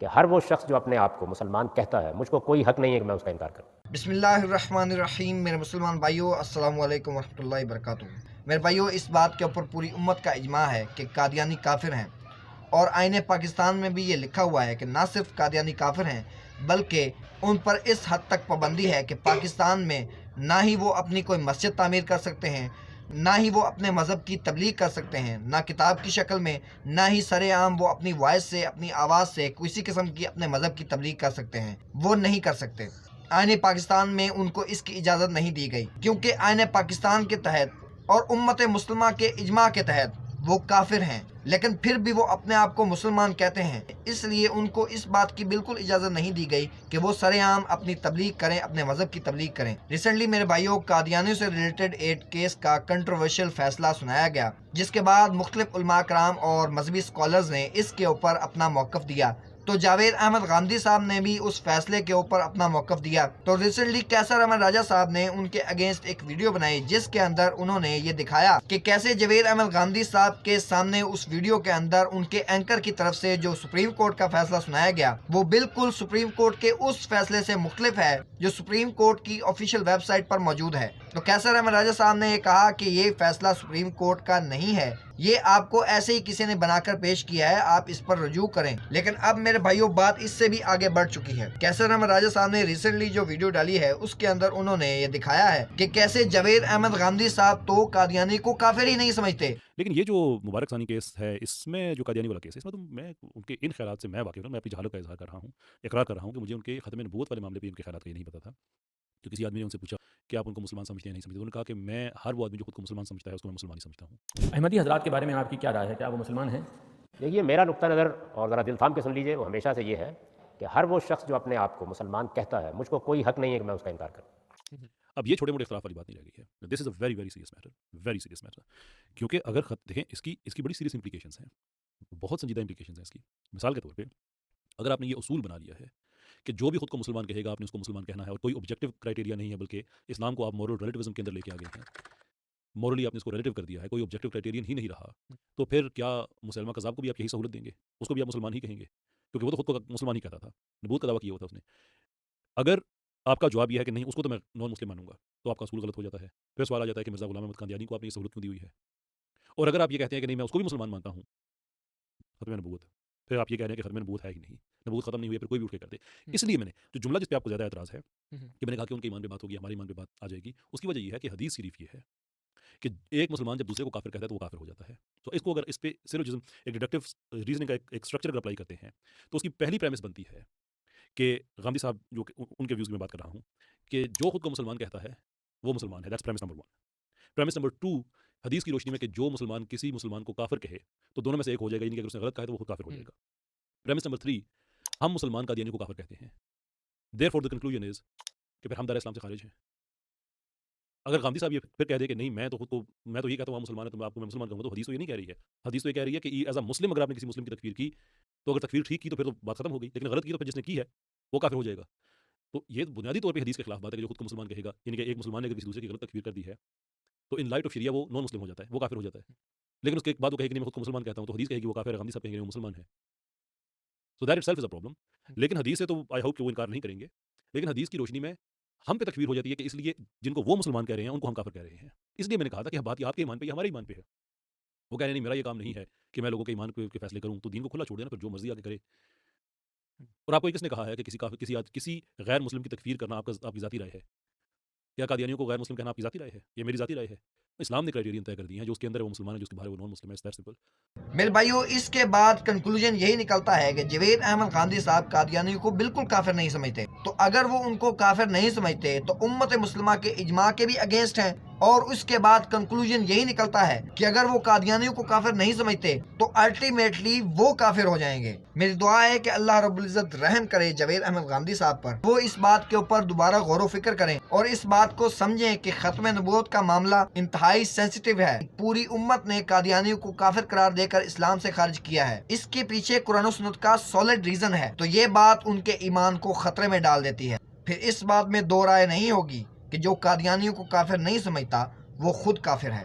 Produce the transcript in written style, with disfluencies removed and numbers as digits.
کہ ہر وہ شخص جو اپنے آپ کو مسلمان کہتا ہے، مجھ کو کوئی حق نہیں ہے کہ میں اس کا انکار کروں۔ بسم اللہ الرحمن الرحیم۔ میرے مسلمان بھائیوں، السلام علیکم ورحمۃ اللہ وبرکاتہ۔ میرے بھائیوں، اس بات کے اوپر پوری امت کا اجماع ہے کہ قادیانی کافر ہیں، اور آئین پاکستان میں بھی یہ لکھا ہوا ہے کہ نہ صرف قادیانی کافر ہیں بلکہ ان پر اس حد تک پابندی ہے کہ پاکستان میں نہ ہی وہ اپنی کوئی مسجد تعمیر کر سکتے ہیں، نہ ہی وہ اپنے مذہب کی تبلیغ کر سکتے ہیں، نہ کتاب کی شکل میں، نہ ہی سر عام وہ اپنی وائس سے، اپنی آواز سے کسی قسم کی اپنے مذہب کی تبلیغ کر سکتے ہیں۔ وہ نہیں کر سکتے۔ آئین پاکستان میں ان کو اس کی اجازت نہیں دی گئی، کیونکہ آئین پاکستان کے تحت اور امت مسلمہ کے اجماع کے تحت وہ کافر ہیں، لیکن پھر بھی وہ اپنے آپ کو مسلمان کہتے ہیں۔ اس لیے ان کو اس بات کی بالکل اجازت نہیں دی گئی کہ وہ سر عام اپنی تبلیغ کریں، اپنے مذہب کی تبلیغ کریں۔ ریسنٹلی میرے بھائیوں، قادیانیوں سے ریلیٹڈ ایک کیس کا کنٹروورشل فیصلہ سنایا گیا، جس کے بعد مختلف علماء کرام اور مذہبی اسکالرز نے اس کے اوپر اپنا موقف دیا۔ تو جاوید احمد غامدی صاحب نے بھی اس فیصلے کے اوپر اپنا موقف دیا۔ تو ریسنٹلی کیسر احمد راجہ صاحب نے ان کے اگینسٹ ایک ویڈیو بنائی، جس کے اندر انہوں نے یہ دکھایا کہ کیسے جاوید احمد غامدی صاحب کے سامنے اس ویڈیو کے اندر ان کے اینکر کی طرف سے جو سپریم کورٹ کا فیصلہ سنایا گیا، وہ بالکل سپریم کورٹ کے اس فیصلے سے مختلف ہے جو سپریم کورٹ کی آفیشیل ویب سائٹ پر موجود ہے۔ تو کیسر احمد راجہ صاحب نے یہ کہا کہ یہ فیصلہ سپریم کورٹ کا نہیں ہے، یہ آپ کو ایسے ہی کسی نے بنا کر پیش کیا ہے، آپ اس پر رجوع کریں۔ لیکن اب میرے بھائیوں، بات اس سے بھی آگے بڑھ چکی ہے۔ کیسر احمد راجہ صاحب نے ریسنٹلی جو ویڈیو ڈالی ہے، اس کے اندر انہوں نے یہ دکھایا ہے کہ کیسے جاوید احمد غامدی صاحب تو قادیانی کو کافر ہی نہیں سمجھتے۔ لیکن یہ جو مبارک ثانی کیس ہے، اس میں جو قادیانی والا کیس ہے، اس میں تو میں ان کے ان خیالات سے میں واقف ہوں، میں اپنی جہالت کا اظہار کر رہا ہوں، اقرار کر رہا ہوں کہ مجھے ان کے ختم نبوت والے معاملے پہ ان کے خیالات کا یہ نہیں پتا تھا۔ تو کسی آدمی نے ان سے پوچھا کہ آپ ان کو مسلمان سمجھتے ہیں نہیں سمجھتے، انہوں نے کہا کہ میں ہر وہ آدمی جو خود کو مسلمان سمجھتا ہے اس کو میں مسلمان ہی سمجھتا ہوں۔ احمدی حضرات کے بارے میں آپ کی کیا رائے ہے؟ کیا وہ مسلمان ہیں؟ دیکھیے، میرا نقطہ نظر، اور ذرا دل تھام کے سن لیجئے، وہ ہمیشہ سے یہ ہے کہ ہر وہ شخص جو اپنے آپ کو مسلمان کہتا ہے، مجھ کو کوئی حق نہیں ہے کہ میں اس کا انکار کروں۔ اب یہ چھوٹے موٹے اختلاف والی بات نہیں رہ گئی ہے۔ This is a very very serious matter, very serious matter, کیونکہ اگر دیکھیں اس کی بڑی سیریس امپلیکیشنس ہیں، بہت سنجیدہ امپلیکیشنس ہیں اس کی۔ مثال کے طور پہ اگر آپ نے یہ اصول بنا لیا ہے کہ جو بھی خود کو مسلمان کہے گا آپ نے اس کو مسلمان کہنا ہے، اور کوئی آبجیکٹیو کرائٹیریا نہیں ہے، بلکہ اسلام کو آپ مورل ریلیٹیوزم کے اندر لے کے آ گئے ہیں، مورلی آپ نے اس کو ریلیٹیو کر دیا ہے، کوئی آبجیکٹیو کرائٹیرین ہی نہیں رہا، تو پھر کیا مسلمہ کذاب کو بھی آپ یہی سہولت دیں گے؟ اس کو بھی آپ مسلمان ہی کہیں گے؟ کیونکہ وہ تو خود کو مسلمان ہی کہتا تھا، نبوت کا دعویٰ کیا ہوا تھا اس نے۔ اگر آپ کا جواب یہ ہے کہ نہیں اس کو تو میں نان مسلم مانوں گا، تو آپ کا اصول غلط ہو جاتا ہے۔ پھر سوال آ جاتا ہے کہ مرزا غلام احمد قادیانی کو آپ نے یہ سہولت کیوں دی ہوئی ہے؟ اور اگر آپ یہ کہتے ہیں کہ نہیں میں اس کو بھی مسلمان مانتا ہوں، ختم نبوت، پھر آپ یہ کہہ رہے ہیں کہ ختم نبوت ہے ہی نہیں، نبوت ختم نہیں ہوئی ہے، پھر کوئی بھی اٹھ کے کر دے۔ اس لیے میں نے جو جملہ جس پہ آپ کو زیادہ اعتراض ہے کہ میں نے کہا کہ ان کے ایمان پہ بات ہوگی، ہمارے ایمان پہ بات آ جائے گی، اس کی وجہ یہ ہے کہ حدیث شریف یہ ہے کہ ایک مسلمان جب دوسرے کو کافر کہتا ہے تو وہ کافر ہو جاتا ہے۔ تو اس کو اگر اس پہ سلوجزم، ایک ڈیڈکٹیو ریزننگ کا ایک اسٹرکچر اگر اپلائی کرتے ہیں، تو اس کی پہلی پریمس بنتی ہے کہ غامدی صاحب جو کہ ان کے ویوز کی میں بات کر رہا ہوں کہ جو خود کو مسلمان کہتا ہے وہ مسلمان ہے۔ That's premises number 1۔ Premises number 2، حدیث کی روشنی میں کہ جو مسلمان کسی مسلمان کو کافر کہے تو دونوں میں سے ایک ہو جائے گا، یعنی کہ اگر اس نے غلط کہا ہے تو وہ خود کافر ہو جائے گا۔ پریمس نمبر 3، ہم مسلمان قادیانی کو کافر کہتے ہیں، therefore the conclusion is کہ پھر ہم دار اسلام سے خارج ہیں۔ اگر غامدی صاحب یہ پھر کہہ دے کہ نہیں میں تو یہ کہتا ہوں آپ مسلمان ہیں تو آپ کو میں مسلمان کہوں گا، تو حدیث تو یہ نہیں کہہ رہی ہے۔ حدیث تو یہ کہہ رہی ہے کہ ایز اے مسلم اگر آپ نے کسی مسلم کی تکفیر کی تو اگر تکفیر ٹھیک کی تو پھر تو بات ختم ہو گئی، لیکن غلط کی تو پھر جس نے کی ہے وہ کافر ہو جائے گا۔ تو یہ بنیادی طور پہ حدیث کے خلاف بات ہے کہ جو خود کو مسلمان کہے گا، یعنی کہ ایک مسلمان نے اگر کسی دوسرے کی غلط تکفیر کر دی ہے تو ان لائٹ آف شریعہ وہ نان مسلم ہو جاتا ہے، وہ کافر ہو جاتا ہے۔ لیکن اس کے بعد وہ کہے کہ نہیں میں خود کو مسلمان کہتا ہوں، تو حدیث کہے گی وہ کافر ہے، غامدی صاحب کہیں گے وہ مسلمان ہے۔ So that it self is a problem. لیکن حدیث سے تو آئی ہوپ کہ وہ انکار نہیں کریں گے، لیکن حدیث کی روشنی میں ہم پہ تکفیر ہو جاتی ہے کہ اس لیے جن کو وہ مسلمان کہہ رہے ہیں ان کو ہم کافر کہہ رہے ہیں۔ اس لیے میں نے کہا تھا کہ بات یہ آپ کے ایمان پہ یا ہمارے ایمان پہ ہے۔ وہ کہہ رہے ہیں نہیں میرا یہ کام نہیں ہے کہ میں لوگوں کے ایمان کے فیصلے کروں، تو دین کو کھلا چھوڑ دینا، پھر جو مرضی آگے کرے۔ اور آپ کو کس نے کہا ہے کہ کسی غیر مسلم کی تکفیر کرنا آپ کی ذاتی رائے ہے؟ کیا قادیانیوں کو غیر مسلم کہنا آپ کی ذاتی رائے ہے؟ یہ میری ذاتی رائے ہے۔ اسلام نے کرائٹیرین طے کر دی ہیں، جو اس کے اندر ہے وہ مسلمان ہے، جو اس کے باہر ہے وہ نان مسلم ہے۔ It's that simple. میرے بھائیوں، اس کے بعد کنکلوژن یہی نکلتا ہے کہ جاوید احمد غامدی صاحب قادیانیوں کو بالکل کافر نہیں سمجھتے۔ تو اگر وہ ان کو کافر نہیں سمجھتے تو امت مسلمہ کے اجماع کے بھی اگینسٹ ہیں، اور اس کے بعد کنکلوژن یہی نکلتا ہے کہ اگر وہ قادیانیوں کو کافر نہیں سمجھتے تو الٹیمیٹلی وہ کافر ہو جائیں گے۔ میری دعا ہے کہ اللہ رب العزت رحم کرے جاوید احمد غامدی صاحب پر، وہ اس بات کے اوپر دوبارہ غور و فکر کریں اور اس بات کو سمجھیں کہ ختم نبوت کا معاملہ انتہائی سینسٹیو ہے۔ پوری امت نے قادیانیوں کو کافر قرار دے کر اسلام سے خارج کیا ہے، اس کے پیچھے قرآن و سنت کا سالڈ ریزن ہے، تو یہ بات ان کے ایمان کو خطرے میں ڈال دیتی ہے۔ پھر اس بات میں دو رائے نہیں ہوگی کہ جو قادیانیوں کو کافر نہیں سمجھتا وہ خود کافر ہے۔